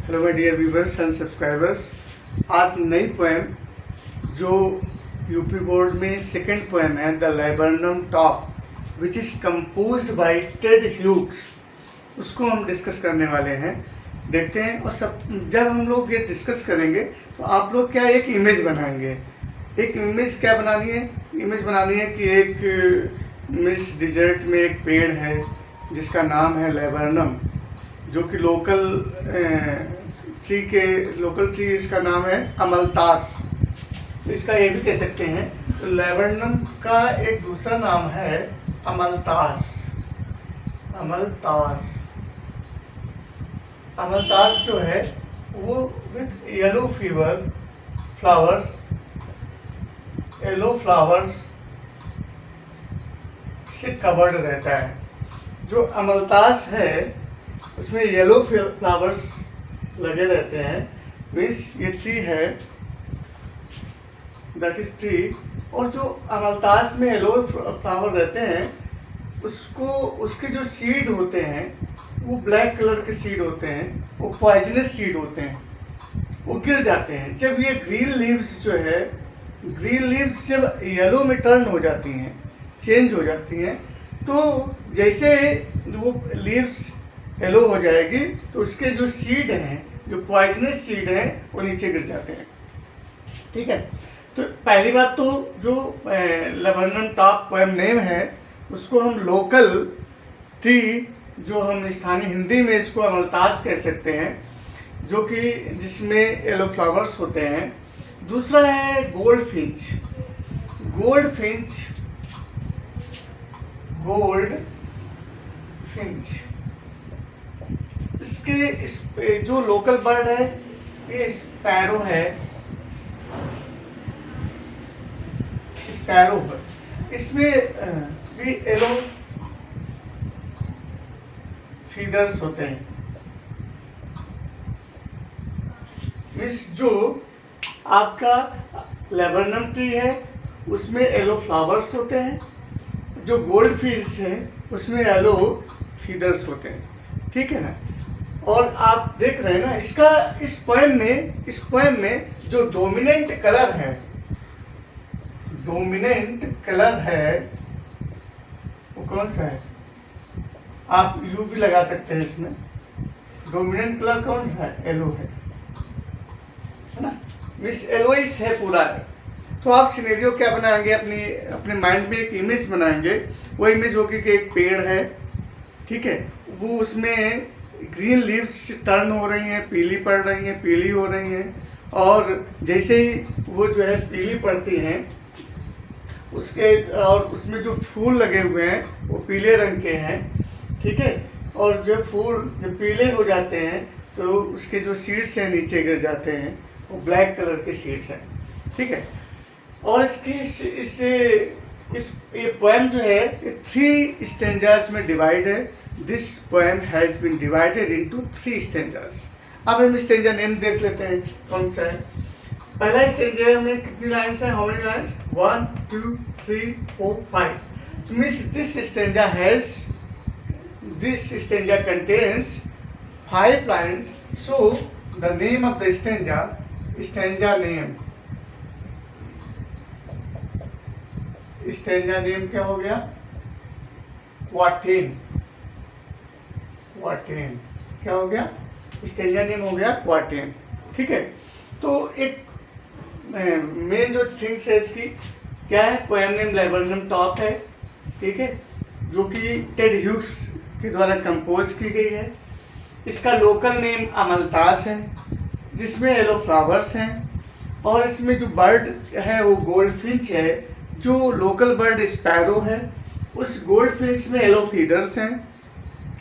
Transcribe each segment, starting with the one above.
Hello my dear viewers and subscribers. आज नई poem जो यूपी बोर्ड में सेकंड पोएम है, the laburnum top which is composed by Ted Hughes, उसको हम डिस्कस करने वाले हैं। देखते हैं। और सब जब हम लोग ये डिस्कस करेंगे तो आप लोग क्या एक इमेज बनाएंगे। एक इमेज क्या बनानी है? इमेज बनानी है कि एक मिस डिजर्ट में एक पेड़ है जिसका नाम है लैबरनम, जो कि लोकल ट्री इसका नाम है अमलतास। इसका ये भी कह सकते हैं। तो लैबरनम का एक दूसरा नाम है अमलतास। अमलतास जो है वो विथ येलो फ्लावर से कवर्ड रहता है। जो अमलतास है उसमें येलो फ्लावर्स लगे रहते हैं। मीन्स ये ट्री है, दैट इज ट्री। और जो अमलतास में येलो फ्लावर रहते हैं उसके जो सीड होते हैं वो ब्लैक कलर के सीड होते हैं, वो पॉइजनस सीड होते हैं, वो गिर जाते हैं। जब ये ग्रीन लीव्स जब येलो में टर्न हो जाती हैं, चेंज हो जाती हैं, तो जैसे वो लीव्स येलो हो जाएगी तो उसके जो सीड हैं, जो पॉइजनस सीड हैं, वो नीचे गिर जाते हैं। ठीक है। तो पहली बात तो जो लैबरनम टॉप पोएम नेम है उसको हम लोकल ट्री, जो हम स्थानीय हिंदी में इसको अमलतास कह सकते हैं, जो कि जिसमें येलो फ्लावर्स होते हैं। दूसरा है गोल्ड फिंच। इसके जो लोकल बर्ड है ये स्पैरो है। इसमें भी येलो फीदर्स होते हैं। मिस जो आपका लैबरनम ट्री है उसमें येलो फ्लावर्स होते हैं, जो गोल्ड फिंच है उसमें येलो फीदर्स होते हैं। ठीक है ना। और आप देख रहे हैं ना, इस पोएम में जो डोमिनेंट कलर है वो कौन सा है? आप यू भी लगा सकते हैं इसमें। डोमिनेंट कलर कौन सा है? येलो है ना। मिस येलोइश है पूरा। तो आप सिनेरियो क्या बनाएंगे? अपने माइंड में एक इमेज बनाएंगे। वो इमेज होगी कि एक पेड़ है, ठीक है, वो उसमें ग्रीन लीव्स टर्न हो रही हैं, पीली हो रही हैं, और जैसे ही वो जो है पीली पड़ती हैं उसमें जो फूल लगे हुए हैं वो पीले रंग के हैं। ठीक है। और जो फूल जब पीले हो जाते हैं तो उसके जो सीड्स हैं नीचे गिर जाते हैं, वो ब्लैक कलर के सीड्स हैं। ठीक है। और ये पोएम जो है ये 3 स्टेंजास में डिवाइड है। This poem has been divided into 3 stanzas. अब हम स्टेंजा नेम देख लेते हैं कौन सा है। पहला स्टेंजा में कितनी लाइन्स हैं? How many lines? 1 2 3 4 5। Means this stanza contains 5 lines. So the name of the stanza name क्या हो गया? क्वार्टेन। क्या हो गया? स्टेंजा नेम हो गया क्वार्टेन। ठीक है। तो एक मेन जो थिंग्स है इसकी क्या है? पोएम नेम लैबरनम टॉप है, ठीक है, जो कि टेड ह्यूग्स के द्वारा कंपोज की गई है। इसका लोकल नेम अमलतास है, जिसमें येलो फ्लावर्स हैं। और इसमें जो बर्ड है वो गोल्ड फिंच है। जो लोकल बर्ड स्पैरो है, उस गोल्ड फिंच में येलो फीदर्स हैं,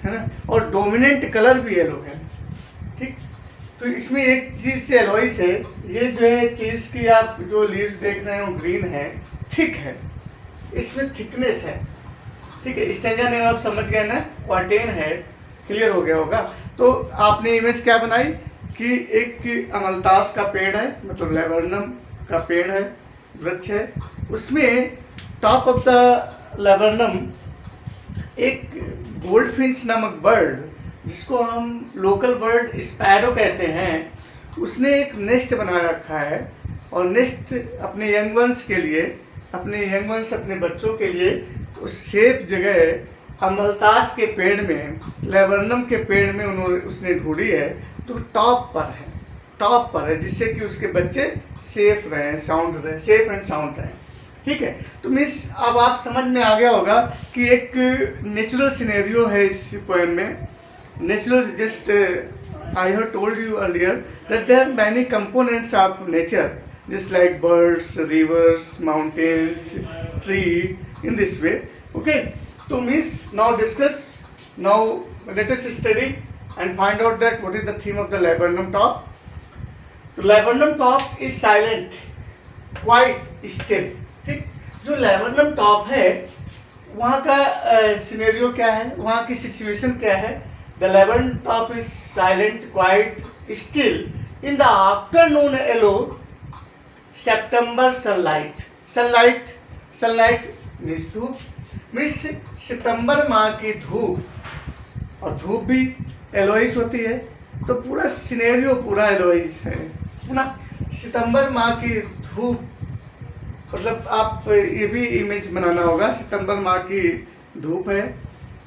है ना। और डोमिनेंट कलर भी येलो है। ठीक। तो इसमें एक चीज़ से एलोइस है। ये जो है चीज़ की आप जो लीव्स देख रहे हैं वो ग्रीन है, थिक है, इसमें थिकनेस है। ठीक है। स्टेंजा नेम आप समझ गए ना, क्वार्टेन है। क्लियर हो गया होगा। तो आपने इमेज क्या बनाई कि एक अमलतास का पेड़ है, मतलब लैबरनम का पेड़ है, वृक्ष है, उसमें टॉप ऑफ द लैबरनम एक गोल्डफिश नामक बर्ड जिसको हम लोकल बर्ड स्पैरो कहते हैं, उसने एक नेस्ट बना रखा है और नेस्ट अपने यंग वंस के लिए, अपने बच्चों के लिए उस सेफ जगह अमलतास के पेड़ में, लेबरनम के पेड़ में उसने ढूंढी है, तो टॉप पर है जिससे कि उसके बच्चे सेफ रहें, सेफ एंड साउंड रहें। ठीक है, तो मिस अब आप समझ में आ गया होगा कि एक नेचुरल सिनेरियो है इस पोएम में। Natural, just I have told you earlier that there are many components of nature, just like birds, rivers, mountains, tree, in this way. Okay, so miss, now discuss. Now let us study and find out that what is the theme of the laburnum top. So laburnum top is silent, quite still. ठीक, जो laburnum top है वहाँ का scenario क्या है, वहाँ की situation क्या है? The laburnum top is silent, quiet, still. In the afternoon yellow September sunlight. Sunlight means धूप, मिस सितंबर माह की धूप, और धूप भी एलोइस होती है, तो पूरा सिनेरियो पूरा एलोइस है ना। सितंबर माह की धूप, मतलब आप ये भी इमेज बनाना होगा। सितंबर माह की धूप है,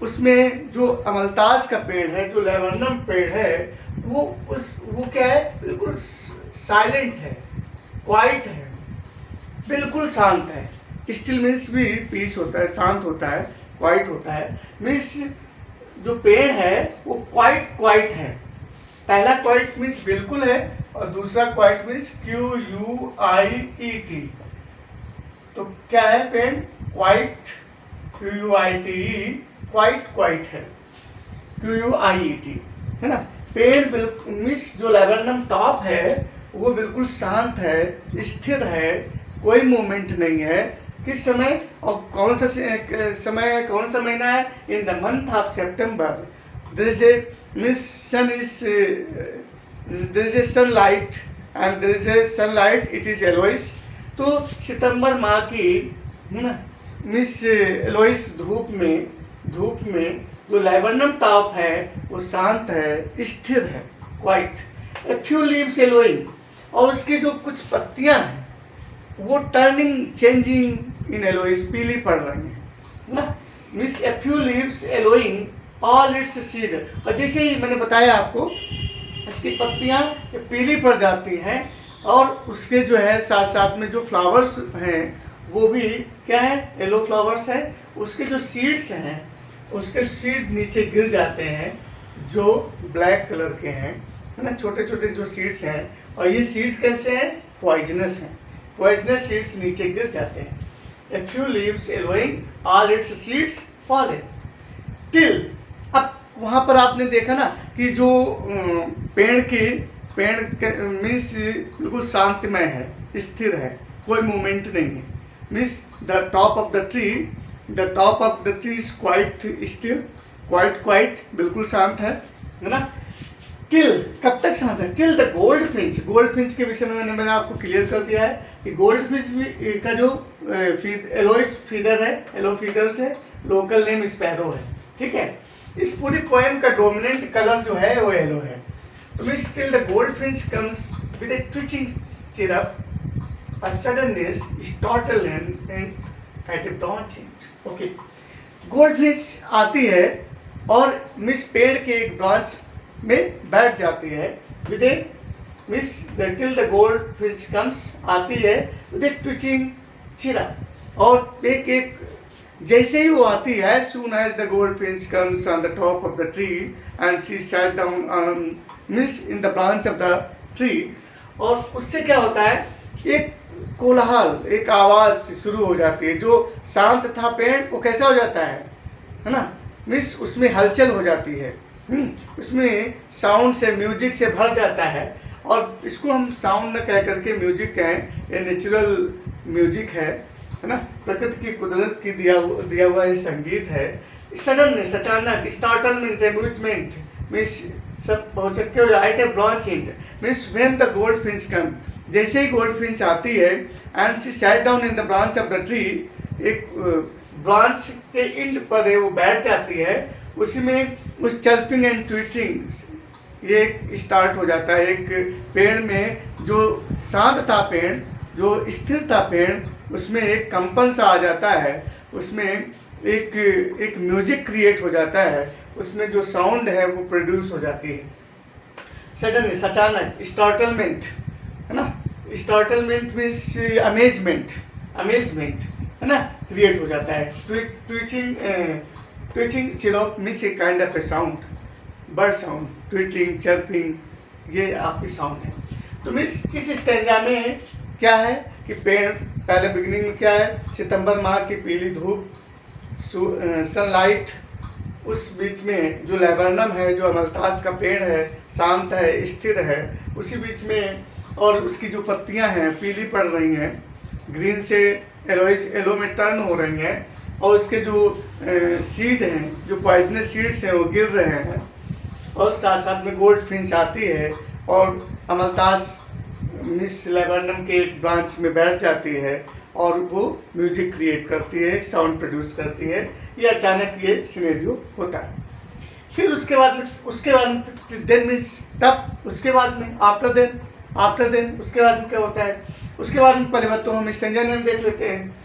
उसमें जो अमलतास का पेड़ है, जो लेबरनम पेड़ है, वो क्या है, बिल्कुल साइलेंट है, क्वाइट है, बिल्कुल शांत है। स्टिल मीन्स भी पीस होता है, शांत होता है, क्वाइट होता है। मीन्स जो पेड़ है वो क्वाइट है। पहला क्वाइट मीन्स बिल्कुल है और दूसरा क्वाइट मीन्स QUIET। तो क्या है पेड़? क्वाइट, QUITE, क्वाइट है, QUIET, है ना। पेड़ बिल्कुल मीन्स जो लेबरनम टॉप है वो बिल्कुल शांत है, स्थिर है, कोई मूवमेंट नहीं है। किस समय और कौन सा समय, कौन सा महीना है? In the month of September. There is a means sun is, there is a sunlight and there is a sunlight, it is always. तो सितंबर माह की, है ना, मिस एलोइस धूप में जो लेबरनम टॉप है वो शांत है, स्थिर है, quite. A few leaves allowing, और उसकी जो कुछ पत्तियां हैं वो टर्निंग, चेंजिंग इन एलोइस, पीली पड़ रही हैं ना। Miss a few leaves allowing all it's seed, और जैसे ही मैंने बताया आपको, इसकी पत्तियां पीली पड़ जाती हैं और उसके जो है साथ साथ में जो फ्लावर्स हैं वो भी क्या है, येलो फ्लावर्स है। उसके जो सीड्स हैं, उसके सीड नीचे गिर जाते हैं जो ब्लैक कलर के हैं, है ना, छोटे छोटे जो सीड्स हैं। और ये सीड्स कैसे हैं? पॉइजनस हैं, पॉइजनस सीड्स नीचे गिर जाते हैं। A few leaves allowing all it's seeds fallen till. अब वहाँ पर आपने देखा ना कि जो पेड़ मीन्स बिल्कुल शांतिमय है, स्थिर है, कोई मूवमेंट नहीं है। Means the top of the tree is quite still, quite बिल्कुल शांत है ना। टिल, कब तक शांत है? टिल द गोल्ड फिंच के विषय में मैंने आपको क्लियर कर दिया है कि गोल्ड फिंच का जो एलोइस फीदर है, एलो फीदर से लोकल नेम स्पैरो है। ठीक है, इस पूरी पोएम का डोमिनेंट कलर जो है वो येलो है। तो means till the gold Finch comes with A twitching chirp, a suddenness, startle and at a branch end. Okay, goldfish आती है और मिस पेड़ के एक ब्रांच में बैठ जाती है। With A miss till the goldfish comes, आती है विद ए ट्विचिंग चिरप, और एक जैसे ही वो आती है, soon as the goldfinch comes on the top of the tree and she sat down on miss in the branch of the tree, और उससे क्या होता है, एक कोलाहल, एक आवाज शुरू हो जाती है। जो शांत था पेड़ वो कैसा हो जाता है ना, मिस उसमें हलचल हो जाती है, उसमें साउंड से, म्यूजिक से भर जाता है। और इसको हम साउंड न कह करके म्यूजिक कहें, ये नेचुरल म्यूजिक है ना, प्रकृति की, कुदरत की दिया हुआ ये संगीत है। सडननेस, अचानक, स्टार्टलमेंट, एम्यूजमेंट मीन्स सब भौचक्के हो जाए। Branch and means when the goldfinch come, जैसे ही गोल्डफिंच आती है, and she sat down in the branch of the tree, एक ब्रांच के एंड पर है वो बैठ जाती है, उसी में उस चर्पिंग एंड ट्विचिंग ये स्टार्ट हो जाता है। एक पेड़ में जो शांत था पेड़, जो स्थिर था पेड़, उसमें एक कंपन सा आ जाता है, उसमें एक म्यूजिक क्रिएट हो जाता है, उसमें जो साउंड है वो प्रोड्यूस हो जाती है। सडनली, अचानक, स्टार्टलमेंट है ना, स्टार्टलमेंट मीन्स अमेजमेंट है ना, क्रिएट हो जाता है। Twitching chirrup means a kind of a sound, bird sound, twitching, chirping, ये आपकी साउंड है। तो मीन्स इस स्टैंजा में क्या है कि पेड़ पहले बिगिनिंग में क्या है, सितंबर माह की पीली धूप, सनलाइट, उस बीच में जो लैबरनम है, जो अमलतास का पेड़ है, शांत है, स्थिर है, उसी बीच में, और उसकी जो पत्तियां हैं पीली पड़ रही हैं, ग्रीन से येलो में टर्न हो रही हैं, और उसके जो सीड हैं, जो पॉइजनस सीड्स हैं, वो गिर रहे हैं, और साथ साथ में गोल्ड फिंच आती है और अमलतास मिस लैबरनम के एक ब्रांच में बैठ जाती है और वो म्यूजिक क्रिएट करती है, साउंड प्रोड्यूस करती है। ये अचानक ये सिनेरियो होता है। फिर उसके बाद देन मीन्स तब, उसके बाद में आफ्टर देन उसके बाद में क्या होता है, उसके बाद में पहले बात तो हम स्टैंजा नेम देख लेते हैं।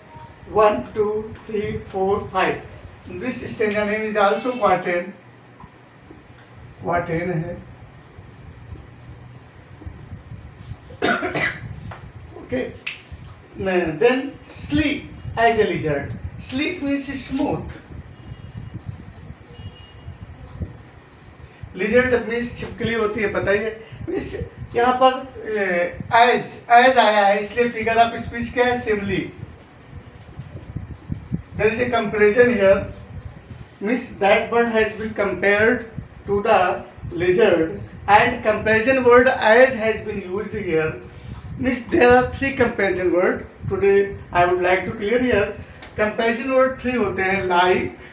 1 2 3 4 5 this stanza name is also quatrain है। Okay, then sleep as a lizard. Sleep means smooth. Lizard means छिपकली होती है, पता ही है। मीन्स यहाँ पर एज आया है, इसलिए फिगर ऑफ स्पीच क्या है, simile. There is a comparison here, means that bird has been compared to the lizard, and comparison word as has been used here. Means there are 3 comparison word. Today I would like to clear here. Comparison word 3 होते हैं, like,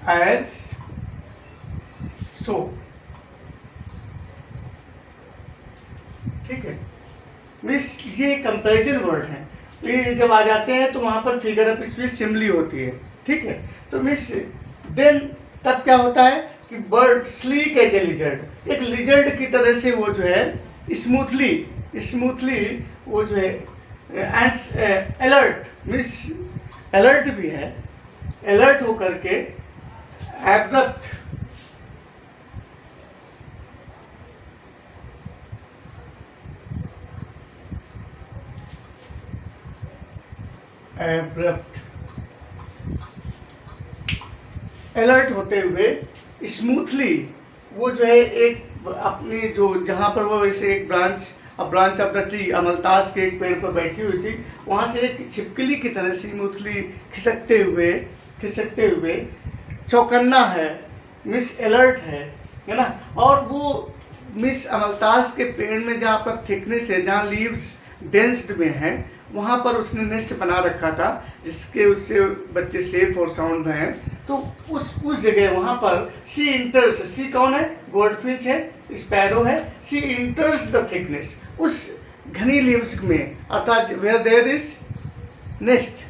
as, so. ठीक है, means ये comparison word हैं। ये जब आ जाते हैं तो वहाँ पर फिगर ऑफ स्पीच सिमली होती है। ठीक है, तो मीन्स देन तब क्या होता है कि bird sleek as a lizard, एक लिजर्ड की तरह से वो जो है स्मूथली वो जो है, एंड अलर्ट मीन्स अलर्ट भी है, अलर्ट होकर के एब्रप्ट अलर्ट होते हुए स्मूथली वो जो है एक अपनी जो जहाँ पर वो वैसे एक ब्रांच ऑफ द ट्री, अमलतास के एक पेड़ पर बैठी हुई थी, वहाँ से एक छिपकली की तरह स्मूथली खिसकते हुए चौकन्ना है, मिस अलर्ट है ना। और वो मिस अमलतास के पेड़ में जहाँ पर थिकनेस है, जहाँ लीव्स डेंस्ड में हैं, वहाँ पर उसने नेस्ट बना रखा था जिसके उससे बच्चे सेफ और साउंड हैं। तो उस जगह वहाँ पर सी इंटर्स, सी कौन है, गोल्डफिश है, स्पैरो है, सी इंटर्स द थिकनेस, उस घनी लीव्स में, अर्थात वेयर देयर इज नेस्ट,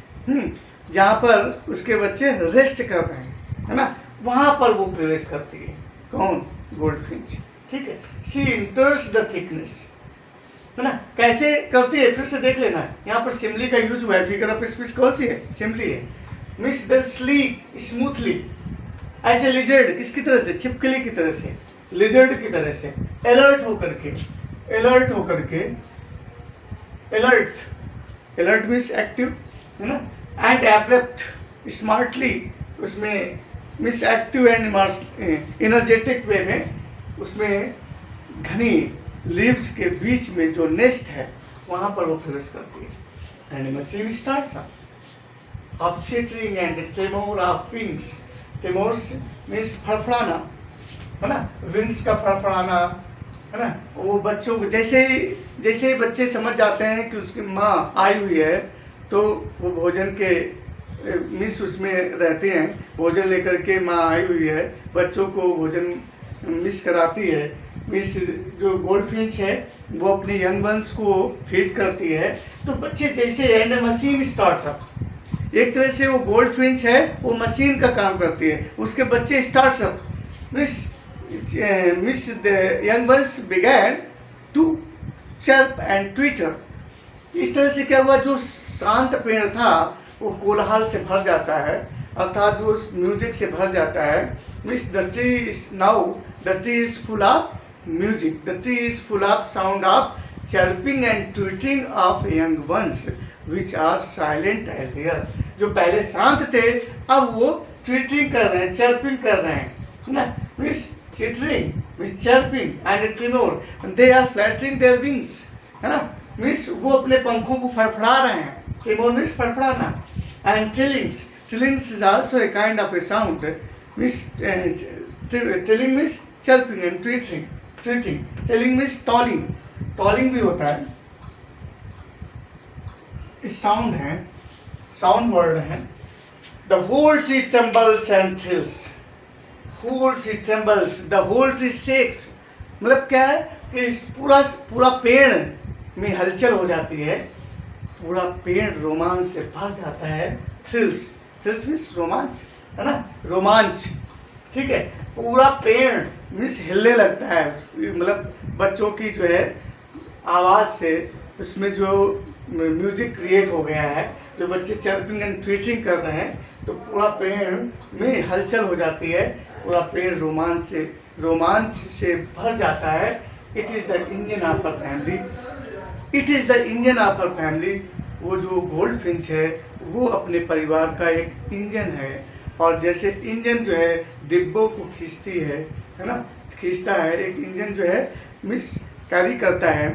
जहाँ पर उसके बच्चे रेस्ट कर रहे हैं, है ना, वहाँ पर वो प्रवेश करती है। कौन, गोल्डफिश। ठीक है, सी इंटर्स द थिकनेस, है ना। कैसे करती है फिर से देख लेना, यहाँ पर सिमली का यूज हुआ है, फिगर ऑफ स्पीच कौन सी है, सिमली है। Miss the sleek smoothly as a lizard, किसकी तरह से, छिपकली की तरह से, लिजर्ड की तरह से, अलर्ट होकर के, अलर्ट मीन्स एक्टिव, है ना, एंड एब्रप्ट स्मार्टली, उसमें मिस एक्टिव एंड एनर्जेटिक वे में, उसमें घनी लीव्स के बीच में जो नेस्ट है वहाँ पर वो प्रवेश करती है। And machine starts up chittering and tremor of wings, tremors means फड़फड़ाना, है ना, विंग्स का फड़फड़ाना, है ना। वो बच्चों को जैसे ही बच्चे समझ जाते हैं कि उसकी माँ आई हुई है, तो वो भोजन के मिस उसमें रहते हैं, भोजन लेकर के माँ आई हुई है, बच्चों को भोजन मिस कराती है। मिस जो गोल्डफिश है वो अपने यंग वंस को फीड करती है। तो बच्चे जैसे एंड मशीन स्टार्ट्स अप, एक तरह से वो गोल्डफिश है, वो मशीन का काम करती है, उसके बच्चे starts up Miss the young ones began to chirp and twitter. इस तरह से क्या हुआ, जो शांत पेड़ था वो कोलाहल से भर जाता है, अर्थात वो म्यूजिक से भर जाता है. Means the tree is now, the tree is full of music, the tree is full of sound of chirping and tweeting of young ones which are silent earlier. जो पहले शांत थे अब वो ट्विटिंग कर रहे हैं, चर्पिंग कर रहे हैं, है ना. Means chittering, means chirping and tremor, they are fluttering their wings, है ना. मीन्स वो अपने पंखों को फड़फड़ा रहे हैं, ट्रिमोर मीन्स फड़फड़ाना. And trillings, trillings is also a kind of a sound. Means trilling means chirping and tweeting, tweeting. Trilling means tolling, tolling भी होता है. साउंड है, साउंड वर्ड है. The whole tree trembles and thrills, whole tree trembles, the whole tree shakes. मतलब क्या है कि पूरा पूरा पेड़ में हलचल हो जाती है, पूरा पेड़ रोमांच से भर जाता है. थ्रिल्स, थ्रिल्स मीन्स रोमांच, है ना, रोमांच. ठीक है, पूरा पेड़ मीन्स हिलने लगता है. मतलब बच्चों की जो है आवाज़ से उसमें जो म्यूजिक क्रिएट हो गया है, जो बच्चे चर्पिंग एंड ट्वीटिंग कर रहे हैं, तो पूरा पेड़ में हलचल हो जाती है, पूरा पेड़ रोमांच से भर जाता है. It is the engine of our family, it is the engine of our family. वो जो गोल्डफिंच है वो अपने परिवार का एक इंजन है. और जैसे इंजन जो है डिब्बों को खींचती है ना, खींचता है, एक इंजन जो है मिस कैरी करता है,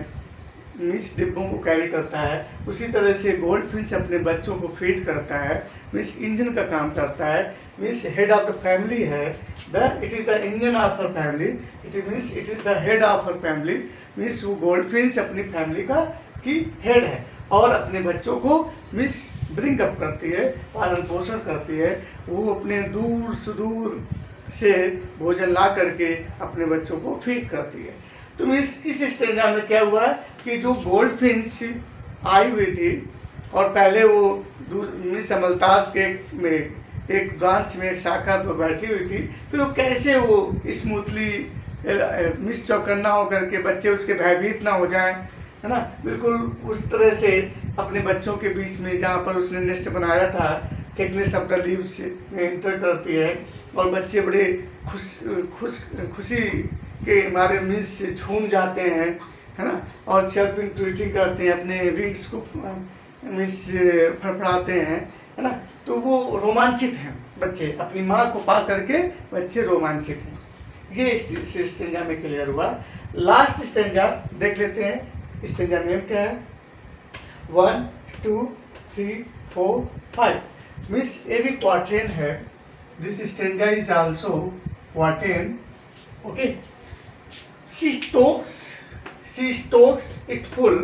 मिस डिब्बों को कैरी करता है, उसी तरह से गोल्डफिश अपने बच्चों को फीड करता है, मिस इंजन का काम करता है. Miss head of the family है, it is the engine of her family, it is the head of her family. Miss वो गोल्डफिश अपनी फैमिली का की हेड है और अपने बच्चों को मिस ब्रिंग अप करती है, पालन पोषण करती है. वो अपने दूर सुदूर से भोजन ला करके अपने बच्चों को फीड करती है. तो इस स्टेंजा में क्या हुआ कि जो गोल्डफिश आई हुई थी और पहले वो मिस अमलताज के एक ब्रांच में, एक शाखा पर बैठी हुई थी, फिर वो कैसे वो स्मूथली मिस चौकन्ना होकर के बच्चे उसके भयभीत ना हो जाएं, है ना, बिल्कुल उस तरह से अपने बच्चों के बीच में जहाँ पर उसने नेस्ट बनाया था, थिकनेस ऑफ द लीव्स में एंटर करती है और बच्चे बड़े खुशी के मारे मीन्स से झूम जाते हैं, है ना, और चर्पिंग ट्वीटिंग करते हैं, अपने विंग्स को मीन्स फड़फड़ाते हैं, है ना. तो वो रोमांचित हैं बच्चे, अपनी माँ को पा करके बच्चे रोमांचित हैं. ये इस स्टेंजा में क्लियर हुआ. लास्ट स्टेंजा देख लेते हैं. स्टेंजा नेम क्या है? 1 2 3 4 5. मीन्स ये भी क्वार्टेन है. This stanza is also quatrain. Okay. She stokes it full,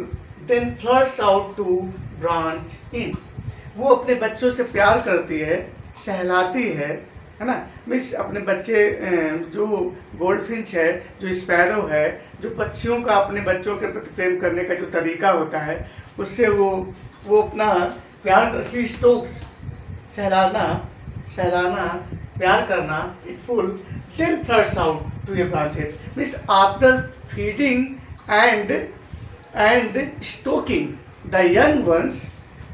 then flirts out to branch in. वो अपने बच्चों से प्यार करती है, सहलाती है ना. मिस अपने बच्चे जो गोल्डफिंच है, जो स्पैरो है, जो पक्षियों का अपने बच्चों के प्रति प्रेम करने का जो तरीका होता है, उससे वो अपना प्यार, सी स्टोक्स, सहलाना, प्यार करना, it full, then flirts out to a branches. Means after feeding and stoking the young ones,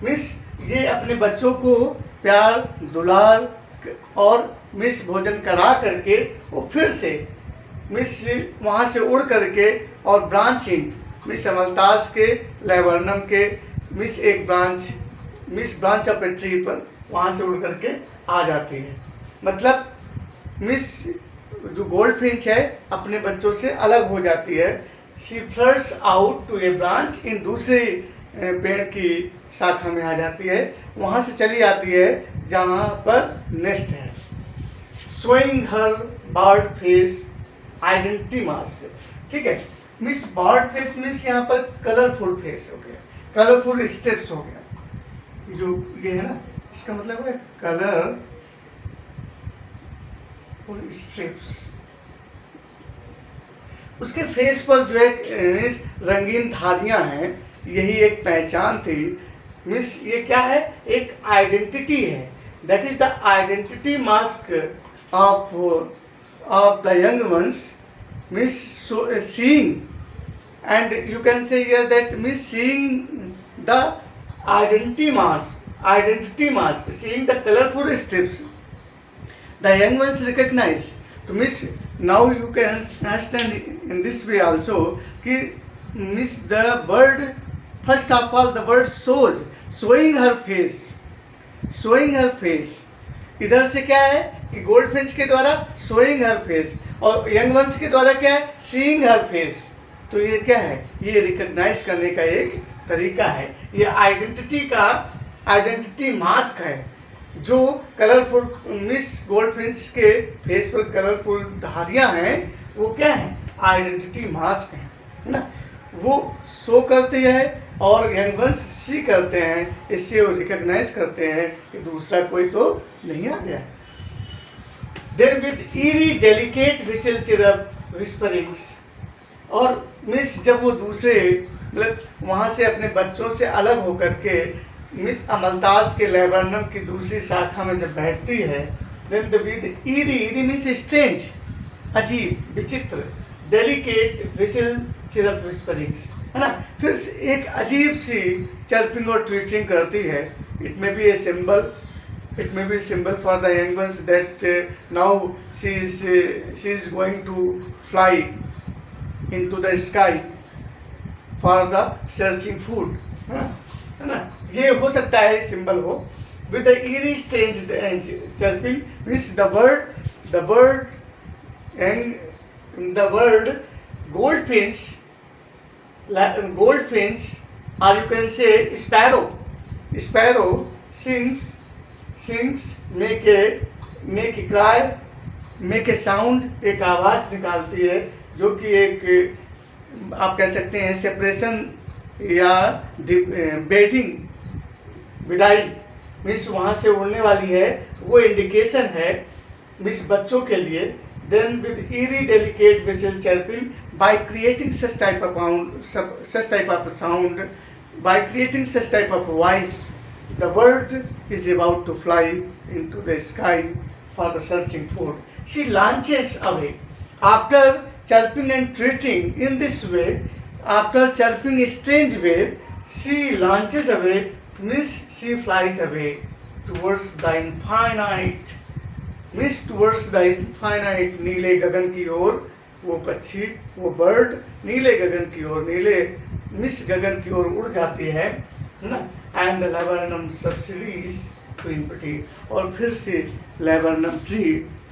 means ये अपने बच्चों को प्यार दुलार और मिस भोजन करा करके वो फिर से मिस वहाँ से उड़ करके और ब्रांचिंग मिस अमलताज के लेबर्नम के मिस एक ब्रांच ऑफ ए ट्री पर वहाँ से उड़ करके आ जाती है. मतलब मिस जो गोल्डफिंच है अपने बच्चों से अलग हो जाती है. She flirts out to a branch, इन दूसरे पेड़ की शाखा में आ जाती है, वहाँ से चली आती है जहाँ पर नेस्ट है. शोइंग हर बर्ड फेस आइडेंटिटी मास्क. ठीक है, मिस बर्ड फेस मिस यहाँ पर कलरफुल फेस हो गया, कलरफुल स्टेप्स हो गया. जो ये है ना, इसका मतलब है कलर और स्ट्रिप्स. उसके फेस पर जो है रंगीन धारियां हैं, यही एक पहचान थी. मिस ये क्या है? एक आइडेंटिटी है. That is the identity mask of the young ones means seeing, and you can say here that means seeing the identity mask, seeing the colorful strips. The young ones recognize. तो miss now you can understand in this way also कि miss the bird, first of all the bird shows, showing her face. इधर से क्या है कि gold Finch के द्वारा showing हर face, और यंग वंस के द्वारा क्या है, सीइंग हर फेस. तो ये क्या है, ये रिकॉग्नाइज करने का एक तरीका है. ये आइडेंटिटी मास्क है जो कलरफुल मिस गोल्ड फिंच के फेस पर कलरफुल धारियां हैं, वो क्या है, आइडेंटिटी मास्क है ना. वो शो करती है और यंग वंस सी करते हैं. इससे वो रिकॉग्नाइज करते हैं कि दूसरा कोई तो नहीं आ गया. Then with eerie delicate whistle chirp whisperings. और मिस जब वो दूसरे मतलब वहाँ से अपने बच्चों से अलग होकर के मिस अमलताज के लैबरनम की दूसरी शाखा में जब बैठती है, then the with eerie means strange, अजीब, विचित्र, डेलिकेट विसिल चिरप विस्परिंग्स, है ना. फिर एक अजीब सी चर्पिंग और ट्वीटिंग करती है. It may be a symbol for the young ones that now she is going to fly into the sky for the searching food, है ना. ये हो सकता है सिंबल हो. With the eerie strange chirping means the bird goldfinch, or you can say sparrow sings, make a cry, make a sound, एक आवाज़ निकालती है जो कि एक आप कह सकते हैं सेपरेशन या बेटिंग, विदाई मीन्स वहाँ से उड़ने वाली है, वो इंडिकेशन है मीन्स बच्चों के लिए. Then with eerie delicate whistle chirping, by creating such type of sound, by creating such type of voice, the bird is about to fly into the sky for the searching food. She launches away after chirping and tweeting in this way. After chirping a strange way, she launches away means she flies away towards the infinite. Miss towards the infinite, नीले गगन की ओर. वो पक्षी, वो bird नीले गगन की ओर, नीले miss गगन की ओर उड़ जाती है ना. And the laburnum subsides to empty. और फिर से लैबरनम ट्री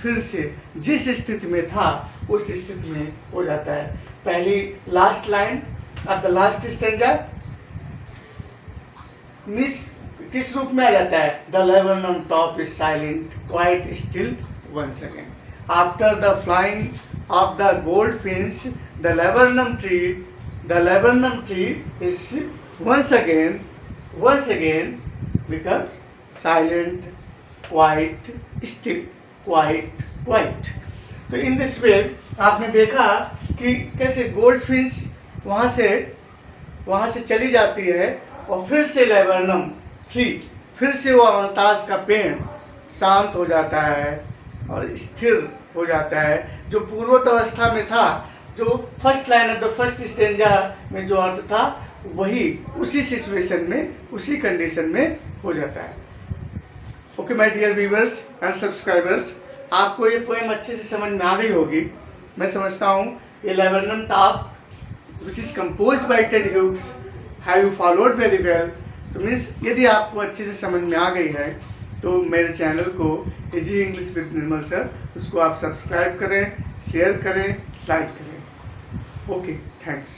फिर से जिस स्थिति में था उस स्थिति में हो जाता है. पहली last line of the last stanza miss किस रूप में आ जाता है, the laburnum top is silent quite still once again. After the flying off the gold finch the laburnum tree is once again becomes silent quite still quite. तो in this way आपने देखा कि कैसे गोल्ड फिंच वहाँ से चली जाती है और फिर से लैबरनम ट्री, फिर से वो अमलताज का पेड़ शांत हो जाता है और स्थिर हो जाता है. जो पूर्वत अवस्था में था, जो first line of the first stanza में जो अर्थ था, वही उसी सिचुएशन में, उसी कंडीशन में हो जाता है. Okay my dear viewers and subscribers, आपको ये पोएम अच्छे से समझ में आ गई होगी. मैं समझता हूँ ये laburnum top which is composed by Ted Hughes have you followed very well. तो मीन्स यदि आपको अच्छे से समझ में आ गई है तो मेरे चैनल को easy English with Nirmal sir, उसको आप सब्सक्राइब करें, शेयर करें, लाइक करें. Okay, thanks.